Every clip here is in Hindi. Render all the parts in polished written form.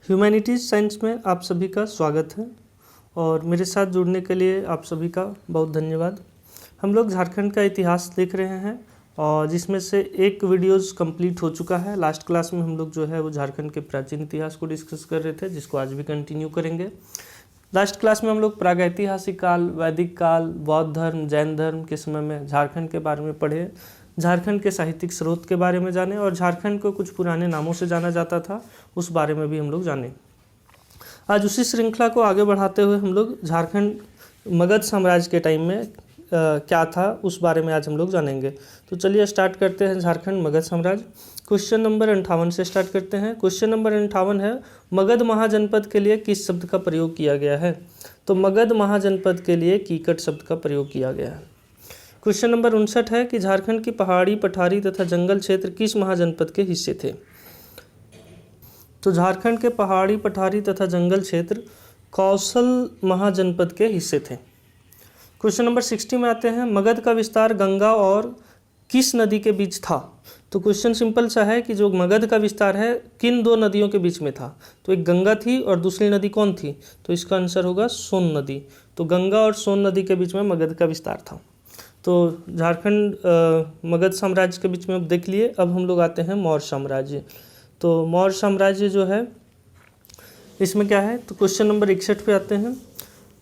ह्यूमैनिटीज़ साइंस में आप सभी का स्वागत है और मेरे साथ जुड़ने के लिए आप सभी का बहुत धन्यवाद। हम लोग झारखंड का इतिहास देख रहे हैं और जिसमें से एक वीडियोस कंप्लीट हो चुका है। लास्ट क्लास में हम लोग जो है वो झारखंड के प्राचीन इतिहास को डिस्कस कर रहे थे, जिसको आज भी कंटिन्यू करेंगे। लास्ट क्लास में हम लोग प्रागैतिहासिक काल, वैदिक काल, बौद्ध धर्म, जैन धर्म के समय में झारखंड के बारे में पढ़े, झारखंड के साहित्यिक स्रोत के बारे में जाने और झारखंड को कुछ पुराने नामों से जाना जाता था, उस बारे में भी हम लोग जाने। आज उसी श्रृंखला को आगे बढ़ाते हुए हम लोग झारखंड मगध साम्राज्य के टाइम में क्या था उस बारे में आज हम लोग जानेंगे। तो चलिए स्टार्ट करते हैं झारखंड मगध साम्राज्य। क्वेश्चन नंबर 58 से स्टार्ट करते हैं। क्वेश्चन नंबर 58 है, मगध महाजनपद के लिए किस शब्द का प्रयोग किया गया है? तो मगध महाजनपद के लिए कीकट शब्द का प्रयोग किया गया है। क्वेश्चन नंबर 59 है कि झारखंड की पहाड़ी, पठारी तथा जंगल क्षेत्र किस महाजनपद के हिस्से थे? तो झारखंड के पहाड़ी, पठारी तथा जंगल क्षेत्र कौशल महाजनपद के हिस्से थे। क्वेश्चन नंबर 60 में आते हैं, मगध का विस्तार गंगा और किस नदी के बीच था? तो क्वेश्चन सिंपल सा है कि जो मगध का विस्तार है किन दो नदियों के बीच में था? तो एक गंगा थी और दूसरी नदी कौन थी? तो इसका आंसर होगा सोन नदी। तो गंगा और सोन नदी के बीच में मगध का विस्तार था। तो झारखंड मगध साम्राज्य के बीच में अब देख लिए। अब हम लोग आते हैं मौर्य साम्राज्य। तो मौर्य साम्राज्य जो है इसमें क्या है? तो क्वेश्चन नंबर 61 पे आते हैं,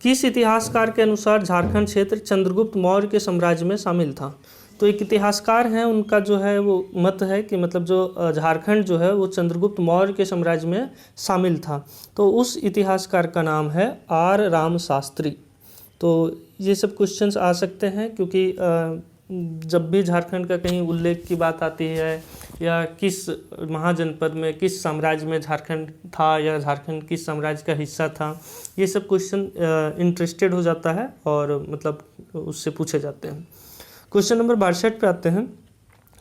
किस इतिहासकार के अनुसार झारखंड क्षेत्र चंद्रगुप्त मौर्य के साम्राज्य में शामिल था? तो एक इतिहासकार हैं, उनका जो है वो मत है कि मतलब जो झारखंड जो है वो चंद्रगुप्त मौर्य के साम्राज्य में शामिल था। तो उस इतिहासकार का नाम है आर राम शास्त्री। तो ये सब क्वेश्चंस आ सकते हैं क्योंकि जब भी झारखंड का कहीं उल्लेख की बात आती है या किस महाजनपद में, किस साम्राज्य में झारखंड था या झारखंड किस साम्राज्य का हिस्सा था, ये सब क्वेश्चन इंटरेस्टेड हो जाता है और मतलब उससे पूछे जाते हैं। क्वेश्चन नंबर 62 पे आते हैं,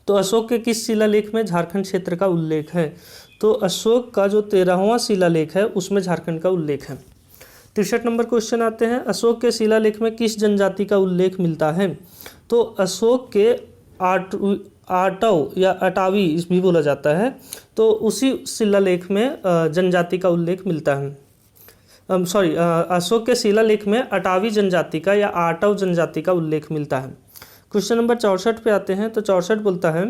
तो अशोक के किस शिलालेख में झारखंड क्षेत्र का उल्लेख है? तो अशोक का जो 13वां शिलालेख है उसमें झारखंड का उल्लेख है। 63 नंबर क्वेश्चन आते हैं, अशोक के शिलालेख में किस जनजाति का उल्लेख मिलता है? तो अशोक के आटव या अटावी भी बोला जाता है, तो उसी शिलालेख में जनजाति का उल्लेख मिलता है। अशोक के शिलालेख में अटावी जनजाति का या आटव जनजाति का उल्लेख मिलता है। क्वेश्चन नंबर 64 पे आते हैं। तो 64 बोलता है,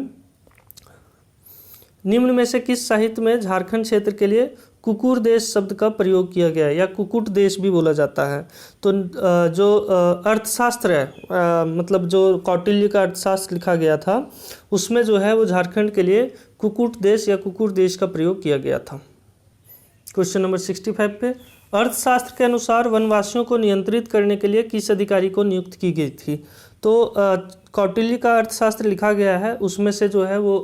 निम्न में से किस साहित्य में झारखंड क्षेत्र के लिए कुकुर देश शब्द का प्रयोग किया गया है या कुकुट देश भी बोला जाता है? तो जो अर्थशास्त्र है, मतलब जो कौटिल्य का अर्थशास्त्र लिखा गया था उसमें जो है वो झारखंड के लिए कुकुट देश या कुकुर देश का प्रयोग किया गया था। क्वेश्चन नंबर 65 पे, अर्थशास्त्र के अनुसार वनवासियों को नियंत्रित करने के लिए किस अधिकारी को नियुक्त की गई थी? तो कौटिल्य का अर्थशास्त्र लिखा गया है, उसमें से जो है वो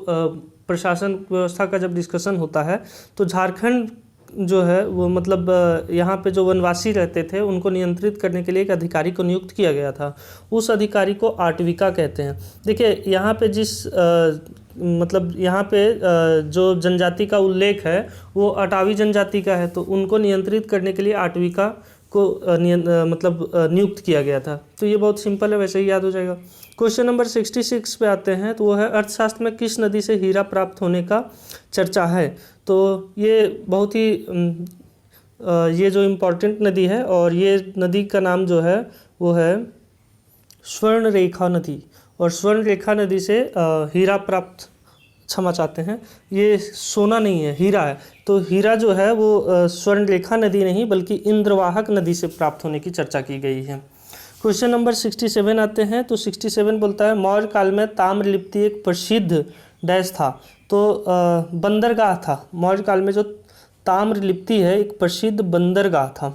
प्रशासन व्यवस्था का जब डिस्कशन होता है तो झारखंड जो है वो मतलब यहाँ पे जो वनवासी रहते थे उनको नियंत्रित करने के लिए एक अधिकारी को नियुक्त किया गया था। उस अधिकारी को आटविका कहते हैं। देखिए यहाँ पे जिस मतलब यहाँ पे जो जनजाति का उल्लेख है वो अटावी जनजाति का है, तो उनको नियंत्रित करने के लिए आटविका को नियुक्त किया गया था। तो ये बहुत सिंपल है, वैसे ही याद हो जाएगा। क्वेश्चन नंबर 66 पे आते हैं, तो वो है, अर्थशास्त्र में किस नदी से हीरा प्राप्त होने का चर्चा है? तो ये बहुत ही ये जो इम्पोर्टेंट नदी है और ये नदी का नाम जो है वो है स्वर्ण रेखा नदी, और स्वर्ण रेखा नदी से हीरा प्राप्त, क्षमा चाहते हैं, ये सोना नहीं है, हीरा है। तो हीरा जो है वो स्वर्ण रेखा नदी नहीं बल्कि इंद्रवाहक नदी से प्राप्त होने की चर्चा की गई है। क्वेश्चन नंबर 67 आते हैं। तो 67 बोलता है, मौर्य काल में ताम्रलिप्ति एक प्रसिद्ध डैश था? तो बंदरगाह था। मौर्य काल में जो ताम्रलिप्ति है एक प्रसिद्ध बंदरगाह था।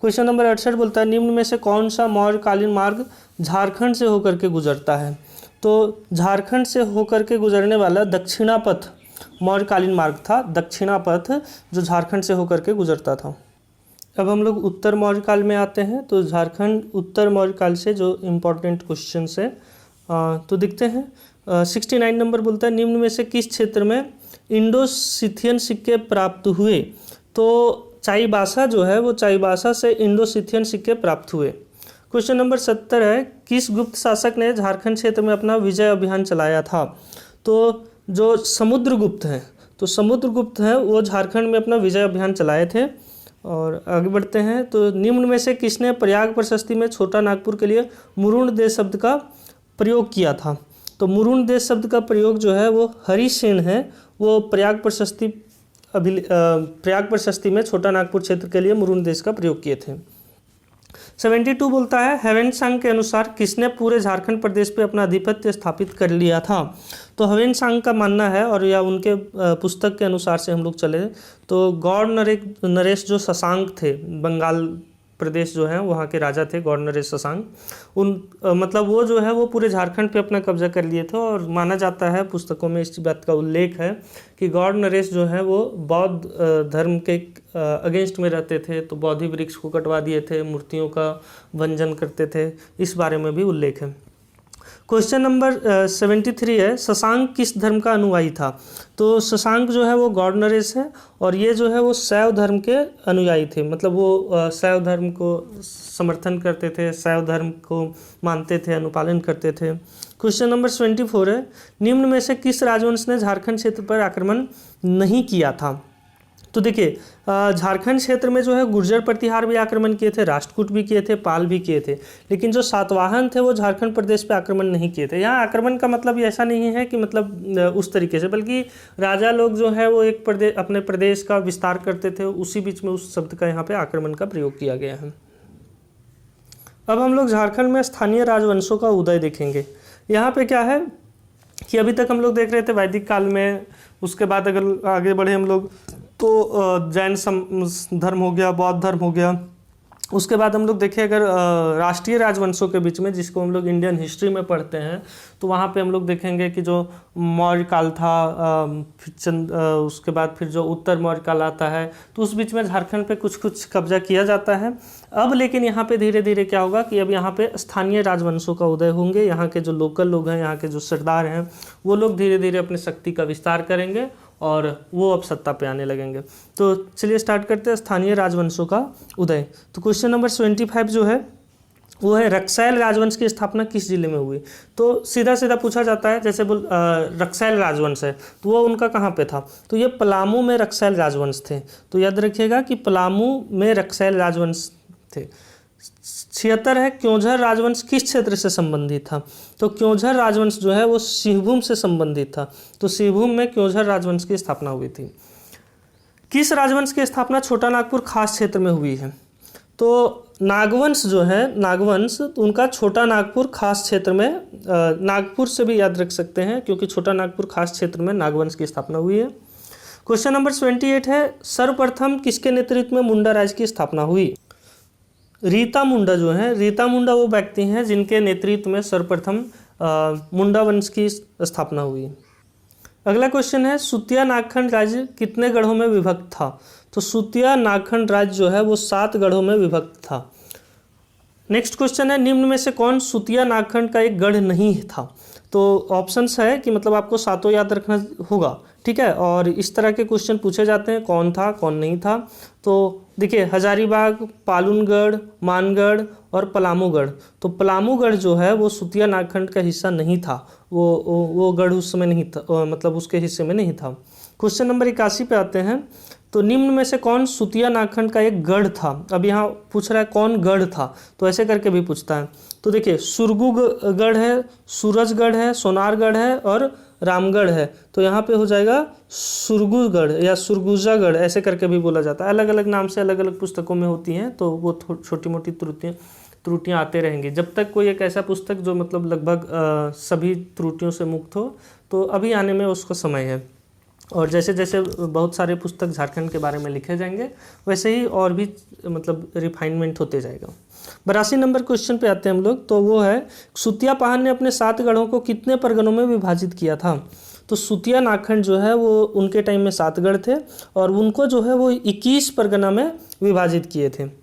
क्वेश्चन नंबर 68 बोलता है, निम्न में से कौन सा मौर्यकालीन मार्ग झारखंड से होकर के गुजरता है? तो झारखंड से होकर के गुजरने वाला दक्षिणापथ मौर्यकालीन मार्ग था। दक्षिणापथ जो झारखंड से होकर के गुजरता था। अब हम लोग उत्तर मौर्य काल में आते हैं। तो झारखंड उत्तर मौर्य काल से जो इम्पोर्टेंट क्वेश्चन है तो दिखते हैं। 69 नंबर बोलता है, निम्न में से किस क्षेत्र में इंडो सिथियन सिक्के प्राप्त हुए? तो चाईबासा जो है वो चाईबासा से इंडो सिथियन सिक्के प्राप्त हुए। क्वेश्चन नंबर 70 है, किस गुप्त शासक ने झारखंड क्षेत्र में अपना विजय अभियान चलाया था? तो जो समुद्रगुप्त हैं, तो समुद्रगुप्त हैं वो झारखंड में अपना विजय अभियान चलाए थे। और आगे बढ़ते हैं, तो निम्न में से किसने प्रयाग प्रशस्ति में छोटा नागपुर के लिए मुरुण देश शब्द का प्रयोग किया था? तो मुरुण देश शब्द का प्रयोग जो है वो हरिसेन है, वो प्रयाग प्रशस्ति में छोटा नागपुर क्षेत्र के लिए मुरुण देश का प्रयोग किए थे। 72 बोलता है ह्वेनसांग के अनुसार किसने पूरे झारखंड प्रदेश पे अपना आधिपत्य स्थापित कर लिया था? तो ह्वेनसांग का मानना है, और या उनके पुस्तक के अनुसार से हम लोग चले तो गौड़ नरेश जो शशांक थे, बंगाल प्रदेश जो है वहाँ के राजा थे गौड़ नरेश शशांक, मतलब वो जो है वो पूरे झारखंड पे अपना कब्जा कर लिए थे। और माना जाता है, पुस्तकों में इस बात का उल्लेख है कि गौड़ नरेश जो है वो बौद्ध धर्म के अगेंस्ट में रहते थे, तो बौद्धि वृक्ष को कटवा दिए थे, मूर्तियों का भंजन करते थे, इस बारे में भी उल्लेख है। क्वेश्चन नंबर 73 है शशांक किस धर्म का अनुयायी था? तो शशांक जो है वो गौड़ नरेश है, और ये जो है वो शैव धर्म के अनुयायी थे, मतलब वो शैव धर्म को समर्थन करते थे, शैव धर्म को मानते थे, अनुपालन करते थे। क्वेश्चन नंबर 74 है निम्न में से किस राजवंश ने झारखंड क्षेत्र पर आक्रमण नहीं किया था? तो देखिए झारखंड क्षेत्र में जो है गुर्जर प्रतिहार भी आक्रमण किए थे, राष्ट्रकूट भी किए थे, पाल भी किए थे, लेकिन जो सातवाहन थे वो झारखंड प्रदेश पे आक्रमण नहीं किए थे। यहाँ आक्रमण का मतलब ऐसा नहीं है कि मतलब उस तरीके से, बल्कि राजा लोग जो है वो एक प्रदेश, अपने प्रदेश का विस्तार करते थे, उसी बीच में उस शब्द का यहाँ पे आक्रमण का प्रयोग किया गया है। अब हम लोग झारखंड में स्थानीय राजवंशों का उदय देखेंगे। यहाँ पे क्या है कि अभी तक हम लोग देख रहे थे वैदिक काल में, उसके बाद अगर आगे बढ़े हम लोग तो जैन धर्म हो गया, बौद्ध धर्म हो गया, उसके बाद हम लोग देखें अगर राष्ट्रीय राजवंशों के बीच में, जिसको हम लोग इंडियन हिस्ट्री में पढ़ते हैं, तो वहाँ पे हम लोग देखेंगे कि जो मौर्य काल था, उसके बाद फिर जो उत्तर मौर्य काल आता है, तो उस बीच में झारखंड पे कुछ कुछ कब्जा किया जाता है। अब लेकिन यहाँ पे धीरे धीरे क्या होगा कि अब यहाँ पे स्थानीय राजवंशों का उदय होंगे। यहाँ के जो लोकल लोग हैं, यहाँ के जो सरदार हैं, वो लोग धीरे धीरे अपनी शक्ति का विस्तार करेंगे और वो अब सत्ता पे आने लगेंगे। तो चलिए स्टार्ट करते हैं स्थानीय राजवंशों का उदय। तो क्वेश्चन नंबर 25 जो है वो है रक्सैल राजवंश की स्थापना किस जिले में हुई? तो सीधा सीधा पूछा जाता है, जैसे रक्सैल राजवंश है तो वो उनका कहाँ पे था? तो ये पलामू में रक्सैल राजवंश थे। तो याद रखिएगा कि पलामू में रक्सैल राजवंश थे। 76 है क्योंझर राजवंश किस क्षेत्र से संबंधित था? तो क्योंझर राजवंश जो है वो सिंहभूम से संबंधित था। तो सिंहभूम में क्योंझर राजवंश की स्थापना हुई थी। किस राजवंश की स्थापना छोटा नागपुर खास क्षेत्र में हुई है? तो नागवंश जो है, नागवंश, तो उनका छोटा नागपुर खास क्षेत्र में, नागपुर से भी याद रख सकते हैं क्योंकि छोटा नागपुर खास क्षेत्र में नागवंश की स्थापना हुई है। क्वेश्चन नंबर 28 है सर्वप्रथम किसके नेतृत्व में मुंडा राज्य की स्थापना हुई? रीता मुंडा जो है, रीता मुंडा वो व्यक्ति हैं जिनके नेतृत्व में सर्वप्रथम मुंडा वंश की स्थापना हुई। अगला क्वेश्चन है सुतिया नागखंड राज्य कितने गढ़ों में विभक्त था? तो सुतिया नागखंड राज्य जो है वो 7 गढ़ों में विभक्त था। नेक्स्ट क्वेश्चन है निम्न में से कौन सुतिया नागखंड का एक गढ़ नहीं था? तो ऑप्शंस है कि मतलब आपको 7 याद रखना होगा, ठीक है। और इस तरह के क्वेश्चन पूछे जाते हैं, कौन था कौन नहीं था। तो देखिए हजारीबाग, पालुनगढ़, मानगढ़ और पलामूगढ़। तो पलामूगढ़ जो है वो सुतिया नागखंड का हिस्सा नहीं था, वो गढ़ उस समय नहीं था, मतलब उसके हिस्से में नहीं था। क्वेश्चन नंबर 81 पे आते हैं। तो निम्न में से कौन सुतिया नागखंड का एक गढ़ था? अब यहाँ पूछ रहा है कौन गढ़ था, तो ऐसे करके भी पूछता है। तो देखिए सुरगुगढ़ है, सूरजगढ़ है, सोनारगढ़ है और रामगढ़ है। तो यहाँ पे हो जाएगा सुरगुगढ़ या सुरगुजागढ़, ऐसे करके भी बोला जाता है। अलग अलग नाम से अलग अलग पुस्तकों में होती हैं, तो वो छोटी मोटी त्रुटियाँ आते रहेंगी। जब तक कोई एक ऐसा पुस्तक जो मतलब लगभग सभी त्रुटियों से मुक्त हो, तो अभी आने में उसका समय है। और जैसे जैसे बहुत सारे पुस्तक झारखंड के बारे में लिखे जाएंगे, वैसे ही और भी मतलब रिफाइनमेंट होते जाएगा। 82 नंबर क्वेश्चन पे आते हैं हम लोग। तो वो है सुतिया पहाड़ ने अपने 7 गढ़ों को कितने परगनों में विभाजित किया था? तो सुतिया नागखंड जो है वो उनके टाइम में 7 गढ़ थे और उनको जो है वो 21 परगना में विभाजित किए थे।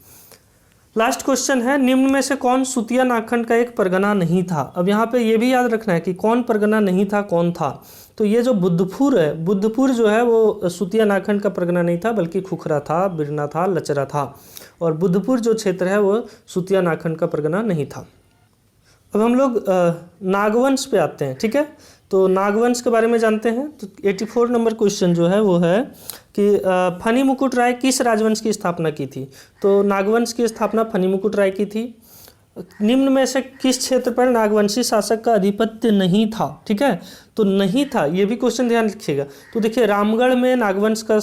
लास्ट क्वेश्चन है निम्न में से कौन सुतिया नागखंड का एक परगना नहीं था? अब यहाँ पे ये भी याद रखना है कि कौन परगना नहीं था, कौन था। तो ये जो बुद्धपुर है, बुद्धपुर जो है वो सुतिया नागखंड का परगना नहीं था, बल्कि खुखरा था, बिरना था, लचरा था। और बुद्धपुर जो क्षेत्र है वो सुतिया नागखंड का परगना नहीं था। अब हम लोग नागवंश पे आते हैं, ठीक है। तो नागवंश के बारे में जानते हैं। तो 84 नंबर क्वेश्चन जो है वो है कि फनी मुकुट राय किस राजवंश की स्थापना की थी। तो नागवंश की स्थापना फनी मुकुट राय की थी। निम्न में से किस क्षेत्र पर नागवंशी शासक का आधिपत्य नहीं था। ठीक है, तो नहीं था, ये भी क्वेश्चन ध्यान रखिएगा। तो देखिए रामगढ़ में नागवंश का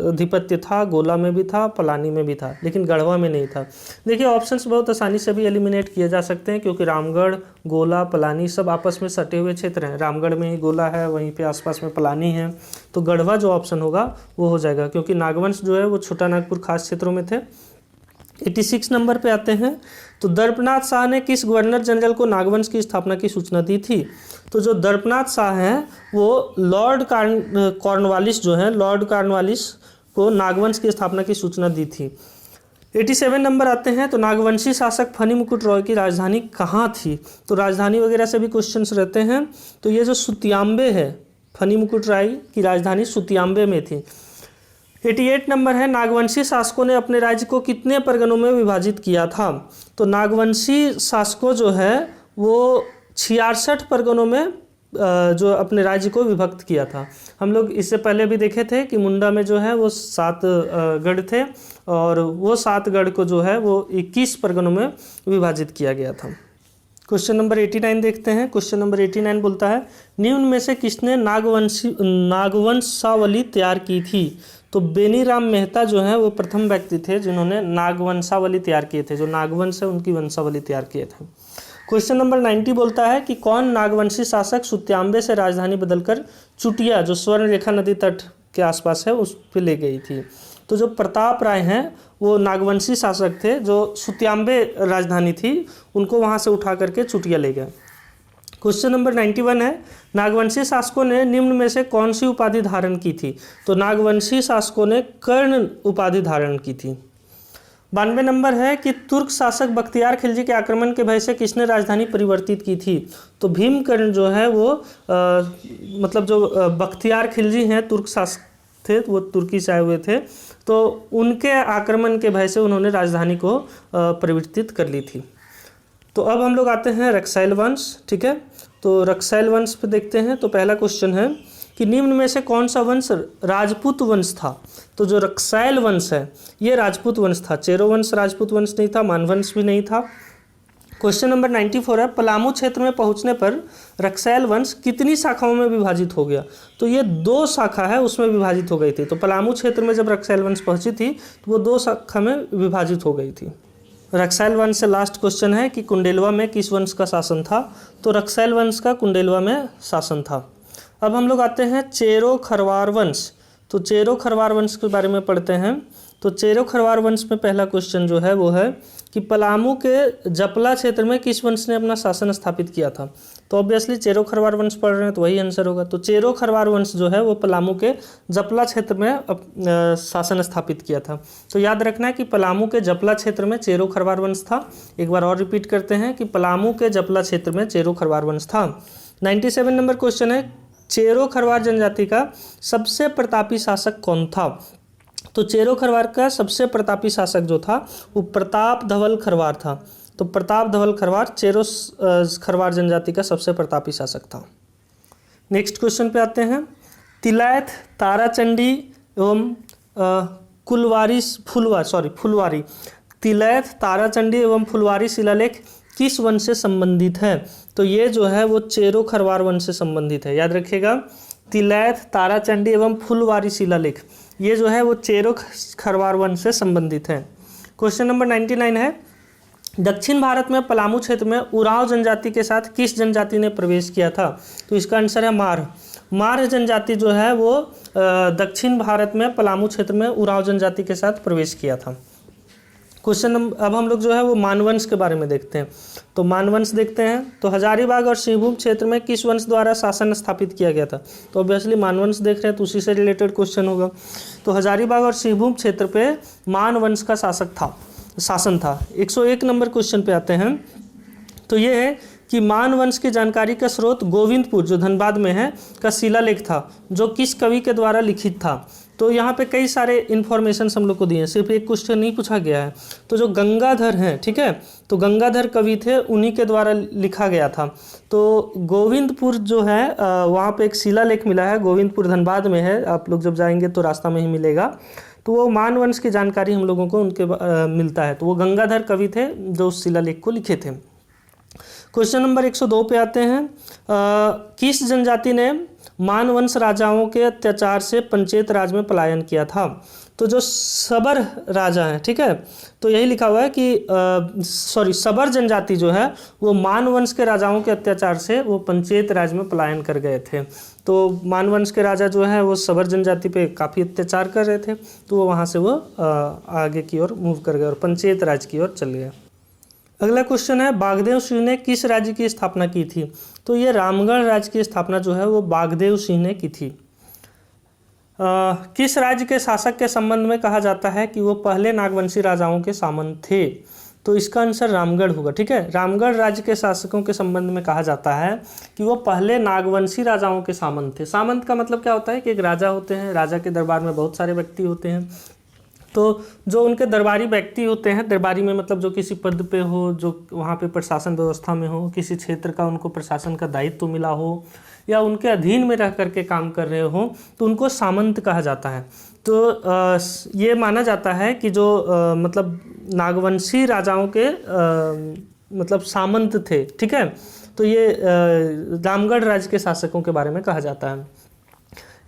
आधिपत्य था, गोला में भी था, पलानी में भी था, लेकिन गढ़वा में नहीं था। देखिए ऑप्शंस बहुत आसानी से भी एलिमिनेट किए जा सकते हैं, क्योंकि रामगढ़, गोला, पलानी सब आपस में सटे हुए क्षेत्र हैं। रामगढ़ में ही गोला है, वहीं पे आसपास में पलानी है, तो गढ़वा जो ऑप्शन होगा वो हो जाएगा, क्योंकि नागवंश जो है वो छोटा नागपुर खास क्षेत्रों में थे। 86 नंबर पे आते हैं। तो दर्पनाथ शाह ने किस गवर्नर जनरल को नागवंश की स्थापना की सूचना दी थी। तो जो दर्पनाथ शाह हैं वो लॉर्ड कॉर्नवालिस जो है, लॉर्ड कॉर्नवालिस को नागवंश की स्थापना की सूचना दी थी। 87 नंबर आते हैं। तो नागवंशी शासक फनी मुकुट रॉय की राजधानी कहाँ थी। तो राजधानी वगैरह से भी क्वेश्चंस रहते हैं। तो ये जो सुतियांबे है, फनी मुकुट राय की राजधानी सुतियांबे में थी। 88 नंबर है। नागवंशी शासकों ने अपने राज्य को कितने परगनों में विभाजित किया था। तो नागवंशी शासकों जो है वो 66 परगनों में जो अपने राज्य को विभक्त किया था। हम लोग इससे पहले भी देखे थे कि मुंडा में जो है वो 7 गढ़ थे, और वो 7 गढ़ को जो है वो 21 परगनों में विभाजित किया गया था। क्वेश्चन नंबर 89 देखते हैं। क्वेश्चन नंबर 89 बोलता है निम्न में से किसने नागवंशावली तैयार की थी। तो बेनीराम मेहता जो है वो प्रथम व्यक्ति थे जिन्होंने नागवंशावली तैयार किए थे, जो नागवंश है उनकी वंशावली तैयार किए थे। क्वेश्चन नंबर 90 बोलता है कि कौन नागवंशी शासक सुत्यांबे से राजधानी बदलकर चुटिया जो स्वर्णरेखा नदी तट के आसपास है उस पर ले गई थी। तो जो प्रताप राय हैं वो नागवंशी शासक थे, जो सुत्यांबे राजधानी थी उनको वहाँ से उठा करके चुटिया ले गए। क्वेश्चन नंबर 91 है नागवंशी शासकों ने निम्न में से कौन सी उपाधि धारण की थी। तो नागवंशी शासकों ने कर्ण उपाधि धारण की थी। 92 नंबर है कि तुर्क शासक बख्तियार खिलजी के आक्रमण के भय से किसने राजधानी परिवर्तित की थी। तो भीमकर्ण जो है वो मतलब जो बख्तियार खिलजी हैं तुर्क शासक थे, वो तुर्की से आए हुए थे, तो उनके आक्रमण के भय से उन्होंने राजधानी को परिवर्तित कर ली थी। तो अब हम लोग आते हैं रक्सैल वंश। ठीक है, तो रक्सैल वंश पे देखते हैं। तो पहला क्वेश्चन है कि निम्न में से कौन सा वंश राजपूत वंश था। तो जो रक्सैल वंश है ये राजपूत वंश था। चेरो वंश राजपूत वंश नहीं था, मानवंश भी नहीं था। क्वेश्चन नंबर 94 है पलामू क्षेत्र में पहुंचने पर रक्सैल वंश कितनी शाखाओं में विभाजित हो गया। तो ये 2 शाखा है उसमें विभाजित हो गई थी। तो पलामू क्षेत्र में जब रक्सैल वंश पहुंची थी तो वो 2 शाखा में विभाजित हो गई थी। रक्सैल वंश से लास्ट क्वेश्चन है कि कुंडेलवा में किस वंश का शासन था। तो रक्सैल वंश का कुंडेलवा में शासन था। अब हम लोग आते हैं चेरो खरवार वंश। तो चेरो खरवार वंश के बारे में पढ़ते हैं। तो चेरो खरवार वंश में पहला क्वेश्चन जो है वो है कि पलामू के जपला क्षेत्र में किस वंश ने अपना शासन स्थापित किया था। तो ऑब्वियसली चेरो खरवार वंश पढ़ रहे हैं तो वही आंसर होगा। तो चेरो खरवार वंश जो है वो पलामू के जपला क्षेत्र में शासन स्थापित किया था। तो याद रखना है कि पलामू के जपला क्षेत्र में चेरो खरवार वंश था। एक बार और रिपीट करते हैं कि पलामू के जपला क्षेत्र में चेरो खरवार वंश था। 97 नंबर क्वेश्चन है चेरो खरवार जनजाति का सबसे प्रतापी शासक कौन था। तो चेरो खरवार का सबसे प्रतापी शासक जो था वो प्रताप धवल खरवार था। तो प्रताप धवल खरवार चेरो खरवार जनजाति का सबसे प्रतापी शासक था। नेक्स्ट क्वेश्चन पे आते हैं। तिलैथ ताराचंडी एवं फुलवारी तिलैथ ताराचंडी एवं फुलवारी शिलालेख किस वंश से संबंधित है। तो ये जो है वो चेरो खरवार वंश से संबंधित है। याद रखिएगा तिलैथ ताराचंडी एवं फुलवारी शिलालेख ये जो है वो चेरो खरवार वंश से संबंधित है। क्वेश्चन नंबर 99 है दक्षिण भारत में पलामू क्षेत्र में उरांव जनजाति के साथ किस जनजाति ने प्रवेश किया था। तो इसका आंसर है मार। मार जनजाति जो है वो दक्षिण भारत में पलामू क्षेत्र में उरांव जनजाति के साथ प्रवेश किया था। क्वेश्चन अब हम लोग जो है वो मानवंश के बारे में देखते हैं। तो मानवंश देखते हैं। तो हजारीबाग और सिंहभूम क्षेत्र में किस वंश द्वारा शासन स्थापित किया गया था। तो ऑब्वियसली मानवंश देख रहे हैं तो उसी से रिलेटेड क्वेश्चन होगा। तो हजारीबाग और सिंहभूम क्षेत्र पे मानवंश का शासन था। 101 नंबर क्वेश्चन पे आते हैं। तो ये है कि मानवंश की जानकारी का स्रोत गोविंदपुर जो धनबाद में है का शिलालेख था जो किस कवि के द्वारा लिखित था। तो यहाँ पे कई सारे इन्फॉर्मेशन हम लोग को दिए हैं, सिर्फ एक क्वेश्चन नहीं पूछा गया है। तो जो गंगाधर हैं, ठीक है, तो गंगाधर कवि थे, उन्हीं के द्वारा लिखा गया था। तो गोविंदपुर जो है वहाँ पे एक शिलालेख मिला है, गोविंदपुर धनबाद में है, आप लोग जब जाएंगे तो रास्ता में ही मिलेगा। तो वो मानवंश की जानकारी हम लोगों को उनके मिलता है। तो वो गंगाधर कवि थे जो उस शिलालेख को लिखे थे। क्वेश्चन नंबर 102 पे आते हैं। किस जनजाति ने मानवंश राजाओं के अत्याचार से पंचेत राज में पलायन किया था? तो जो सबर राजा हैं, ठीक है, तो यही लिखा हुआ है कि सबर जनजाति जो है वो मानवंश के राजाओं के अत्याचार से वो पंचेत राज में पलायन कर गए थे। तो मानवंश के राजा जो है वो सबर जनजाति पे काफ़ी अत्याचार कर रहे थे, तो वो वहाँ से वो आगे की ओर मूव कर गए और पंचेत राज की ओर चल गए। अगला क्वेश्चन है, बागदेव सिंह ने किस राज्य की स्थापना की थी? तो ये रामगढ़ राज्य की स्थापना जो है वो बागदेव सिंह ने की थी। किस राज्य के शासक के संबंध में कहा जाता है कि वो पहले नागवंशी राजाओं के सामंत थे? तो इसका आंसर रामगढ़ होगा, ठीक है। रामगढ़ राज्य के शासकों के संबंध में कहा जाता है कि वो पहले नागवंशी राजाओं के सामंत थे। सामंत का मतलब क्या होता है कि एक राजा होते हैं, राजा के दरबार में बहुत सारे व्यक्ति होते हैं, तो जो उनके दरबारी व्यक्ति होते हैं, दरबारी में मतलब जो किसी पद पे हो, जो वहाँ पे प्रशासन व्यवस्था में हो, किसी क्षेत्र का उनको प्रशासन का दायित्व मिला हो या उनके अधीन में रह करके काम कर रहे हो, तो उनको सामंत कहा जाता है। तो ये माना जाता है कि जो मतलब नागवंशी राजाओं के मतलब सामंत थे, ठीक है। तो ये रामगढ़ राज्य के शासकों के बारे में कहा जाता है।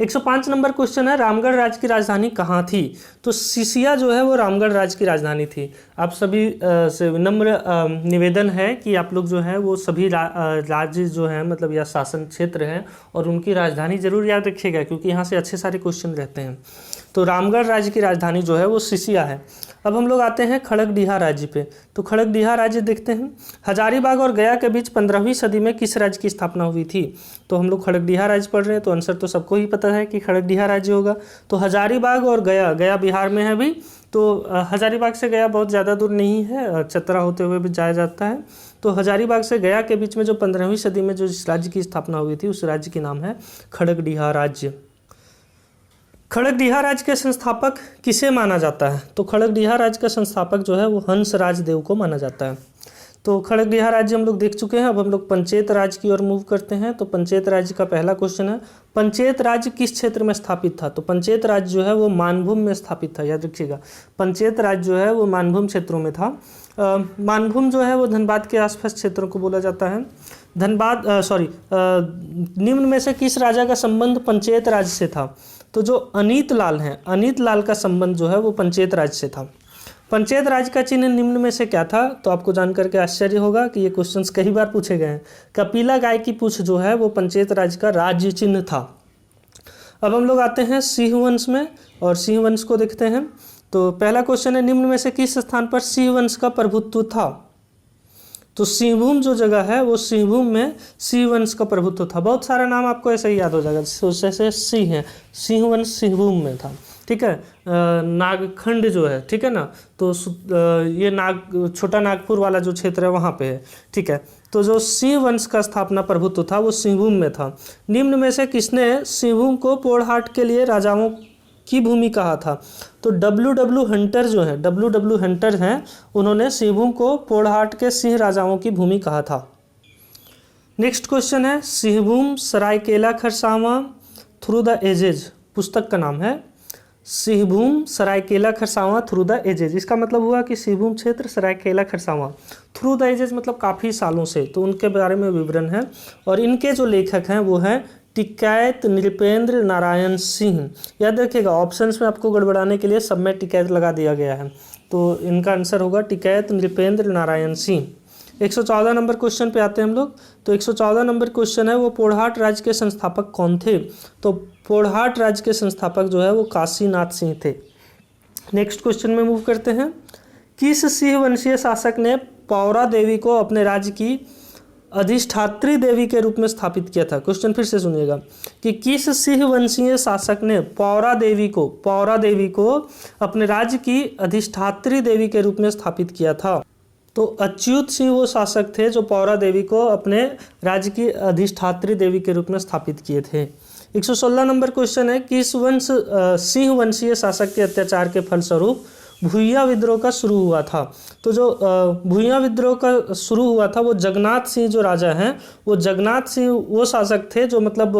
105 नंबर क्वेश्चन है, रामगढ़ राज्य की राजधानी कहाँ थी? तो सिसिया जो है वो रामगढ़ राज्य की राजधानी थी। आप सभी से विनम्र निवेदन है कि आप लोग जो है वो सभी राज्य जो है मतलब या शासन क्षेत्र है और उनकी राजधानी जरूर याद रखिएगा, क्योंकि यहाँ से अच्छे सारे क्वेश्चन रहते हैं। तो रामगढ़ राज्य की राजधानी जो है वो सिसिया है। अब हम लोग आते हैं खड़गडिहा राज्य पे। तो खड़गडिहा राज्य देखते हैं, हजारीबाग और गया के बीच 15वीं सदी में किस राज्य की स्थापना हुई थी? तो हम लोग खड़गडिहा राज्य पढ़ रहे हैं, तो आंसर तो सबको ही पता है कि खड़गडिहा राज्य होगा। तो हजारीबाग और गया बिहार में है भी, तो हजारीबाग से गया बहुत ज़्यादा दूर नहीं है, चतरा होते हुए भी जाया जाता है। तो हजारीबाग से गया के बीच में जो 15वीं सदी में जो इस राज्य की स्थापना हुई थी, उस राज्य की नाम है खड़गडिहा राज्य। खड़गडिहा राज्य के संस्थापक किसे माना जाता है? तो खड़गडिहा राज्य का संस्थापक जो है वो हंस राजदेव को माना जाता है। तो खड़गडिहा राज्य हम लोग देख चुके हैं। अब हम लोग पंचेत राज्य की ओर मूव करते हैं। तो पंचेत राज्य का पहला क्वेश्चन है, पंचेत राज्य किस क्षेत्र में स्थापित था? तो पंचेत राज्य जो है वो मानभूम में स्थापित था, याद रखिएगा। पंचेत राज्य जो है वो मानभूम क्षेत्रों में था। मानभूम जो है वो धनबाद के आसपास क्षेत्रों को बोला जाता है। निम्न में से किस राजा का संबंध पंचेत राज्य से था? तो जो अनीत लाल हैं, अनीत लाल का संबंध जो है वो पंचेत राज्य से था। पंचेत राज्य का चिन्ह निम्न में से क्या था? तो आपको जान करके आश्चर्य होगा कि ये क्वेश्चंस कई बार पूछे गए हैं। कपिला गाय की पूंछ जो है वो पंचेत राज्य का राज्य चिन्ह था। अब हम लोग आते हैं सिंह वंश में और सिंह वंश को देखते हैं। तो पहला क्वेश्चन है, निम्न में से किस स्थान पर सिंह वंश का प्रभुत्व था? तो सिंहभूम जो जगह है वो सिंहभूम में सिंह वंश का प्रभुत्व था। बहुत सारा नाम आपको ऐसे ही याद हो जाएगा, जैसे सिंह है, सिंह वंश सिंहभूम में था, ठीक है। नागखंड जो है, ठीक है ना, तो ये छोटा नागपुर वाला जो क्षेत्र है वहाँ पे है, ठीक है। तो जो सिंह वंश का स्थापना प्रभुत्व था वो सिंहभूम में था। निम्न में से किसने सिंहभूम को पोड़हाट के लिए राजाओं की भूमि कहा था? तो W हंटर जो है, W हंटर हैं, उन्होंने सिंहभूम को पोड़हाट के सिंह राजाओं की भूमि कहा था। नेक्स्ट क्वेश्चन है, Singhbhum Saraikela Kharsawan through the ages पुस्तक का नाम है। Singhbhum Saraikela Kharsawan through the ages, इसका मतलब हुआ कि सिंहभूम क्षेत्र Saraikela Kharsawan, through the ages मतलब काफ़ी सालों से, तो उनके बारे में विवरण है। और इनके जो लेखक हैं वो हैं टिकैत नृपेंद्र नारायण सिंह। याद रखिएगा, ऑप्शंस में आपको गड़बड़ाने के लिए सब में टिकैत लगा दिया गया है, तो इनका आंसर होगा टिकैत नृपेंद्र नारायण सिंह। 114 नंबर क्वेश्चन पे आते हैं हम लोग। तो 114 नंबर क्वेश्चन है, वो पोड़हाट राज्य के संस्थापक कौन थे? तो पोड़हाट राज्य के संस्थापक जो है वो काशीनाथ सिंह थे। नेक्स्ट क्वेश्चन में मूव करते हैं, किस सिंह वंशीय शासक ने पौरा देवी को अपने राज्य की अधिष्ठात्री देवी के रूप में स्थापित किया था? क्वेश्चन फिर से सुनिएगा कि किस सिंह वंशीय शासक ने पौरा देवी को अपने राज्य की अधिष्ठात्री देवी के रूप में स्थापित किया था? तो अच्युत सिंह वो शासक थे जो पौरा देवी को अपने राज्य की अधिष्ठात्री देवी के रूप में स्थापित किए थे। 116 नंबर क्वेश्चन है, किस वंश सिंह वंशीय शासक के अत्याचार के फलस्वरूप भूया विद्रोह का शुरू हुआ था? तो जो भूया विद्रोह का शुरू हुआ था वो जगन्नाथ सिंह जो राजा हैं, वो जगन्नाथ सिंह वो शासक थे जो मतलब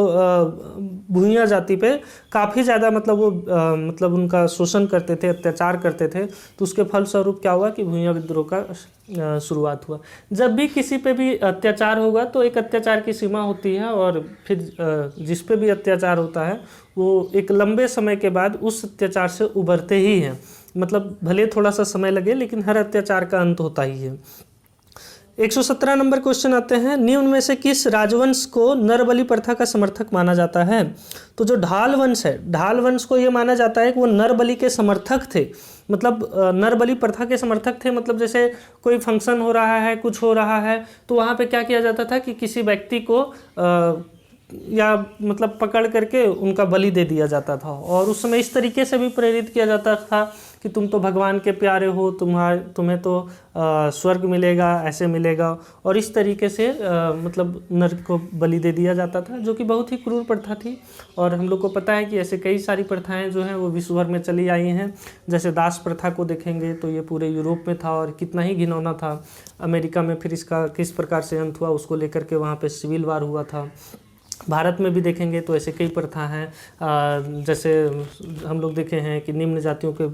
भूया जाति पे काफ़ी ज़्यादा मतलब वो मतलब उनका शोषण करते थे, अत्याचार करते थे। तो उसके फलस्वरूप क्या हुआ कि भूया विद्रोह का शुरुआत हुआ। जब भी किसी पे भी अत्याचार होगा तो एक अत्याचार की सीमा होती है, और फिर जिस पे भी अत्याचार होता है वो एक लंबे समय के बाद उस अत्याचार से उभरते ही हैं। मतलब भले थोड़ा सा समय लगे, लेकिन हर अत्याचार का अंत होता ही है। 117 नंबर क्वेश्चन आते हैं, निम्न में से किस राजवंश को नरबलि प्रथा का समर्थक माना जाता है? तो जो ढाल वंश है, ढाल वंश को ये माना जाता है कि वो नरबलि के समर्थक थे। मतलब नरबलि प्रथा के समर्थक थे। मतलब जैसे कोई फंक्शन हो रहा है, कुछ हो रहा है, तो वहाँ पे क्या किया जाता था कि किसी व्यक्ति को या मतलब पकड़ करके उनका बलि दे दिया जाता था। और उस समय इस तरीके से भी प्रेरित किया जाता था कि तुम तो भगवान के प्यारे हो, तुम्हें तो स्वर्ग मिलेगा, ऐसे मिलेगा। और इस तरीके से मतलब नर को बलि दे दिया जाता था, जो कि बहुत ही क्रूर प्रथा थी। और हम लोग को पता है कि ऐसे कई सारी प्रथाएं जो हैं वो विश्व भर में चली आई हैं। जैसे दास प्रथा को देखेंगे तो ये पूरे यूरोप में था और कितना ही घिनौना था। अमेरिका में फिर इसका किस प्रकार से अंत हुआ उसको लेकर के वहाँ पर सिविल वार हुआ था। भारत में भी देखेंगे तो ऐसे कई प्रथा हैं। जैसे हम लोग देखे हैं कि निम्न जातियों के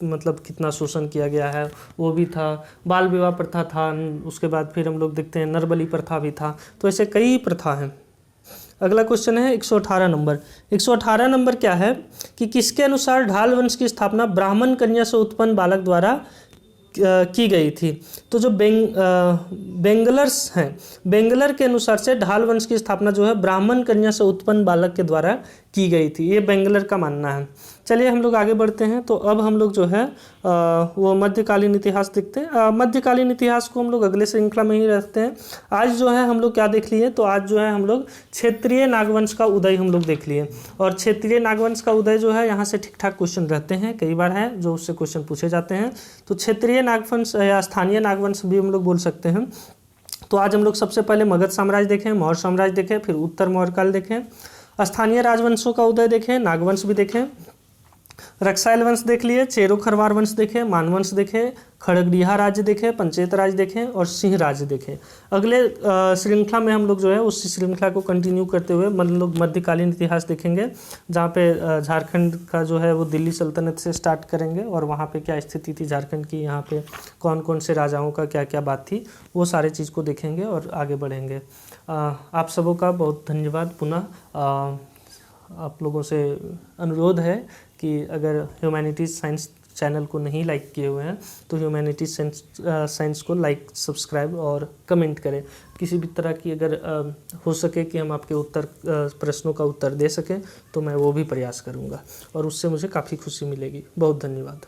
मतलब कितना शोषण किया गया है, वो भी था। बाल विवाह प्रथा था, उसके बाद फिर हम लोग देखते हैं नरबलि प्रथा भी था। तो ऐसे कई प्रथा हैं। अगला क्वेश्चन है 118 नंबर। 118 नंबर क्या है कि किसके अनुसार ढाल वंश की स्थापना ब्राह्मण कन्या से उत्पन्न बालक द्वारा की गई थी? तो जो बेंगलर्स हैं, बेंगलर के अनुसार से ढाल वंश की स्थापना जो है ब्राह्मण कन्या से उत्पन्न बालक के द्वारा की गई थी। ये बेंगलर का मानना है। चलिए हम लोग आगे बढ़ते हैं। तो अब हम लोग जो है वो मध्यकालीन इतिहास देखते हैं। मध्यकालीन इतिहास को हम लोग अगले श्रृंखला में ही रखते हैं। आज जो है हम लोग क्या देख लिए? तो आज जो है हम लोग क्षेत्रीय नागवंश का उदय हम लोग देख लिए। और क्षेत्रीय नागवंश का उदय जो है यहाँ से ठीक ठाक क्वेश्चन रहते हैं, कई बार है जो उससे क्वेश्चन पूछे जाते हैं। तो क्षेत्रीय नागवंश या स्थानीय नागवंश भी हम लोग बोल सकते हैं। तो आज हम लोग सबसे पहले मगध साम्राज्य देखें, मौर्य साम्राज्य देखें, फिर उत्तर मौर्य काल देखें, स्थानीय राजवंशों का उदय देखें, नागवंश भी देखें, रक्साइल वंश देख लिए, चेरो खरवार वंश देखें, मानवंश देखें, खड़गड़िया राज्य देखें, पंचेत राज्य देखें और सिंह राज्य देखें। अगले श्रृंखला में हम लोग जो है उस श्रृंखला को कंटिन्यू करते हुए हम लोग मध्यकालीन इतिहास देखेंगे, जहाँ पे झारखंड का जो है वो दिल्ली सल्तनत से स्टार्ट करेंगे और वहाँ पे क्या स्थिति थी झारखंड की, यहाँ पे कौन कौन से राजाओं का क्या क्या बात थी, वो सारे चीज़ को देखेंगे और आगे बढ़ेंगे। आप सबों का बहुत धन्यवाद। पुनः आप लोगों से अनुरोध है कि अगर ह्यूमैनिटीज़ साइंस चैनल को नहीं लाइक किए हुए हैं तो ह्यूमैनिटीज़ साइंस को लाइक, सब्सक्राइब और कमेंट करें। किसी भी तरह की अगर हो सके कि हम आपके प्रश्नों का उत्तर दे सकें तो मैं वो भी प्रयास करूँगा और उससे मुझे काफ़ी खुशी मिलेगी। बहुत धन्यवाद।